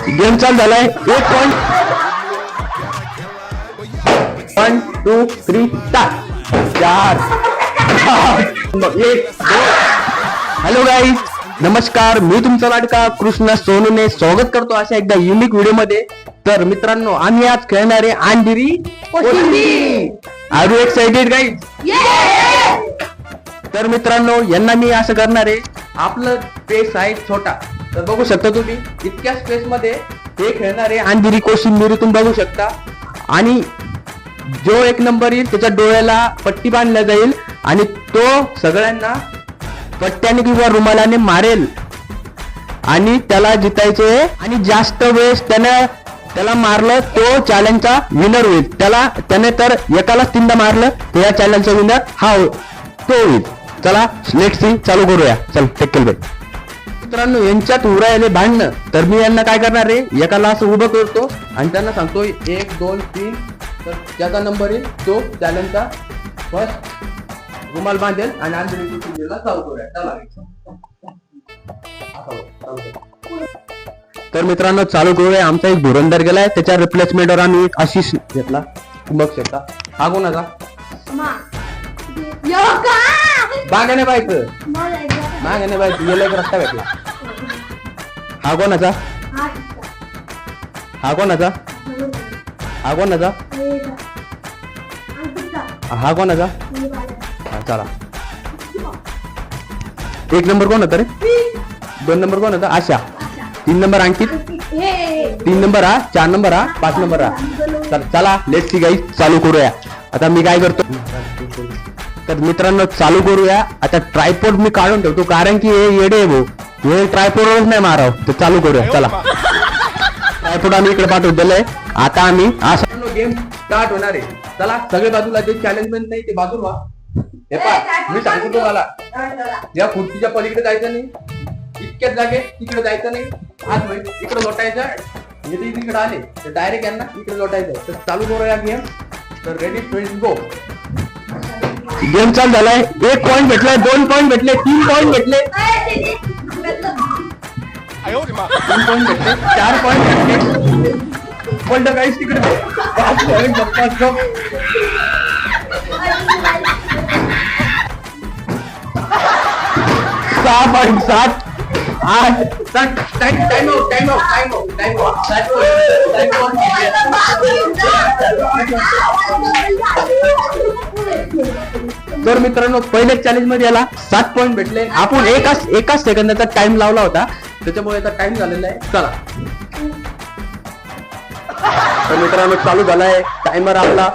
Game चालू झालाय. 1 point. 1 2 3 start. 4 1. Hello guys, नमस्कार. मी तुमचा लाडका कृष्णा सोनूने स्वागत करतो अशा एकदा युनिक व्हिडिओ मध्ये. तर मित्रांनो, आम्ही आज खेळणारे अंधेरी कोशिंबीर. Are you excited guys? तर मित्रांनो, यांना मी असं करणार आहे. आपलं स्पेस आहे छोटा, तर बघू शकता तुम्ही इतक्या स्पेस मध्ये हे खेळणारे अंधेरी कोशिंबीर तुम्ही बघू शकता. आणि जो एक नंबर येईल त्याच्या डोळ्याला पट्टी बांधल्या जाईल आणि तो सगळ्यांना पट्ट्याने किंवा रुमालाने मारेल आणि त्याला जितायचे. आणि जास्त वेळेस त्याला मारलं तो चॅलेंजचा विनर होईल. त्याने तर एकालाच 3दा मारलं तर या चॅलेंजचा विनर हा तो होईल. चला लेट्स सी, चालू करूया. चल टेक्केल बाई. मित्रांनो, यांच्यात उरायले भांडणं, तर मी यांना काय करणार आहे, एकाला असं उभं करतो आणि त्यांना सांगतो 1 2 3. तर ज्याचा नंबर येईल तो चॅलेंजचा फर्स्ट रुमाल बांधेल आणि अंधेरी कोशिंबीरला चालू करूया. चला. तर मित्रांनो, चालू करूया. आमचा एक धुरंधर गेलाय, त्याच्या रिप्लेसमेंटवर आम्ही एक आशिष घेतला. बघ शकता. हा कोणाचा? मागणे बायचं गेलं एक रस्ता भेटला. हा कोणाचा? हा कोणाचा? हा कोणाचा? हा कोणाचा? हा चला. 1 नंबर कोण होता रे? 2 नंबर कोण होता? आशा. 3 नंबर अंकित. 3 नंबर हा. 4 नंबर हा. 5 नंबर हा. चला लेट्स सी गाईज, चालू करूया. आता मी काय करतो, तर मित्रांनो चालू करूया. आता ट्रायपॉड मी काढून ठेवतो कारण की हे येडे आहे भाऊ, हे ट्रायपॉडवरच नाही माराव. तर चालू करूया. चला, ट्रायपॉड आम्ही इकडे पाठवून दिलंय. आता आम्ही असं गेम स्टार्ट होणार आहे. चला सगळे बाजूला, जे चॅलेंज मध्ये नाही ते बाजूला. हे पहा, मी सांगतो तुम्हाला, या खुर्चीच्या पलीकडे जायचं नाही, इतक्याच जागे तिकडे जायचं नाही. आज इकडे लोटायचं. म्हणजे ते इकडे आले तर डायरेक्ट यांना इकडे लोटायचं. तर चालू करूया गेम. तर रेडी, 20 गो. गेम चालू झालाय. 1 पॉइंट भेटलाय, 2 पॉइंट भेटले, 3 पॉइंट भेटले, 3 पॉइंट भेटले, 4 पॉइंट भेटले. पॉइंट काहीच तिकडे 5 पॉइंट. 6 point, 7 8 time out. तर मित्रांनो, पहिल्या चॅलेंज मध्ये याला 7 पॉइंट भेटले. आपण एकाच सेकंदाचा टाइम लावला होता, त्याच्यामुळे याचा टाइम झालेला आहे. चला. तर मित्रांनो, चालू झालाय टायमर आपला.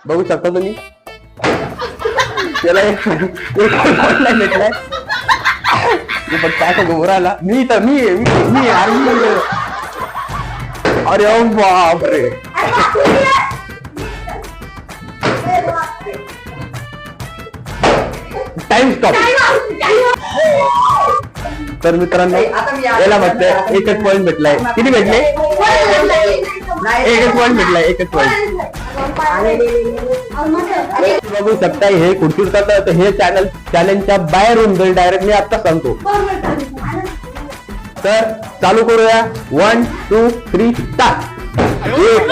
बघू शकता तुम्ही. त्याला एक पॉइंट नाही भेटलाय. पण काय घोरायला मी अरे बापरे. Time stop. तर मित्रांनो, याला म्हटलंय 1 पॉइंट भेटलाय. किती भेटले? 1 पॉइंट भेटलाय. 1 पॉइंट. बघू शकता, हे खुर्ची करतात. हे चॅलेंजच्या बाहेर होऊन जाईल डायरेक्ट, मी आता सांगतो. तर चालू करूया. 1 2 3 स्टार्ट. 1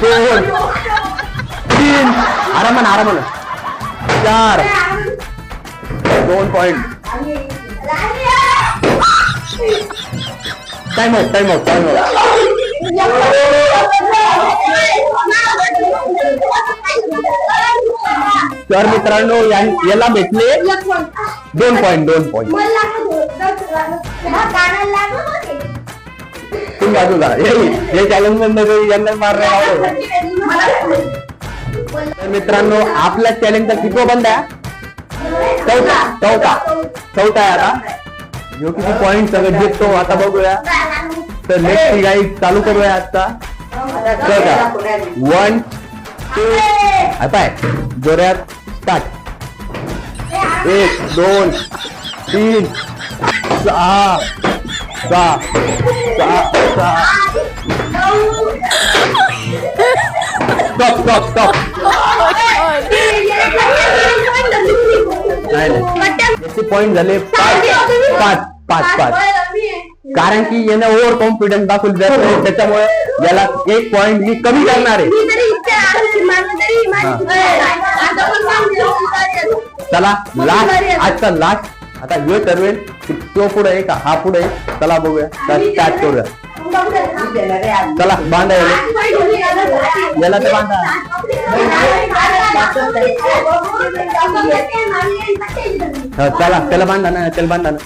2 3. आरामान. 4 2 पॉइंट. Time out. तर मित्रांनो, याला भेटले 2 पॉइंट. तुम्ही बाजूला. हे चॅलेंज मध्ये यांना मारणार. तर मित्रांनो, आपल्या चॅलेंजचा किती बंद आहे? चौथा आहे आता. जो किती पॉइंट सगळं जिंकतो आता बघूया. तर नेक्स्ट गाईज चालू करूया आता. 1 2 आता जोरात स्टार्ट. 1 2 3 6 स्टॉप. नाही पॉइंट झाले 5. कारण की याने ओव्हर कॉन्फिडन्स दाखवून जातो, त्याच्यामुळे याला 1 पॉइंट मी कमी करणार आहे. चला लास्ट, आजचा लास्ट. आता हे ठरवेल की तो पुढे आहे का हा पुढे आहे. चला बघूया, स्टार्ट करूया. चला बांधा याला ते बांधा. चला त्याला बांधा ना, त्याला बांधा ना.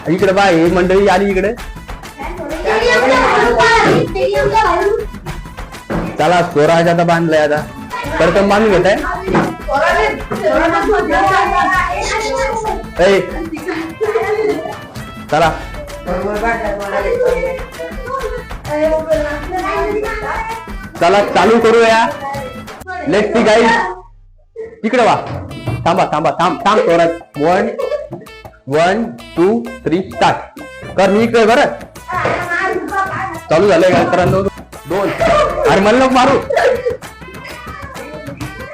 इकडे बा हे मंडळी आली इकडे. चला स्वराज आता बांधलाय. आता प्रथम बांधून घेत आहे. चला चला चालू करूया. Let's see guys. इकडे वा. थांबा थांबा थांब स्वराज. 1 2 3 स्टार्ट कर. मी इकडे बरं. चालू झालंय का मित्रांनो. 2. अरे मला नको मारू.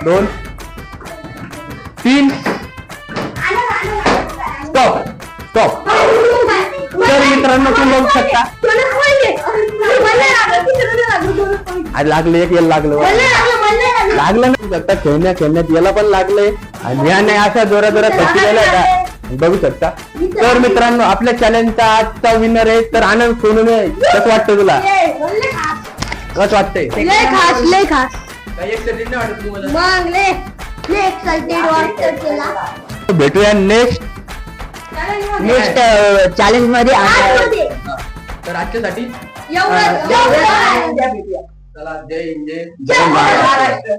2 3 स्टॉप स्टॉप. तर मित्रांनो तुम्ही बघू शकता. आज लागले एक याला लागलं नाही शकता. खेळण्यात याला पण लागले आणि याने अशा जोरा का बघू शकता. तर मित्रांनो आपल्या चॅलेंजचा आजचा विनर आहे. तर आनंद सोनूने कसं वाटतं तुला? कसं वाटतंय? भेटूया नेक्स्ट चॅलेंज मध्ये. तर आजच्यासाठी चला जय हिंद जय महाराष्ट्र.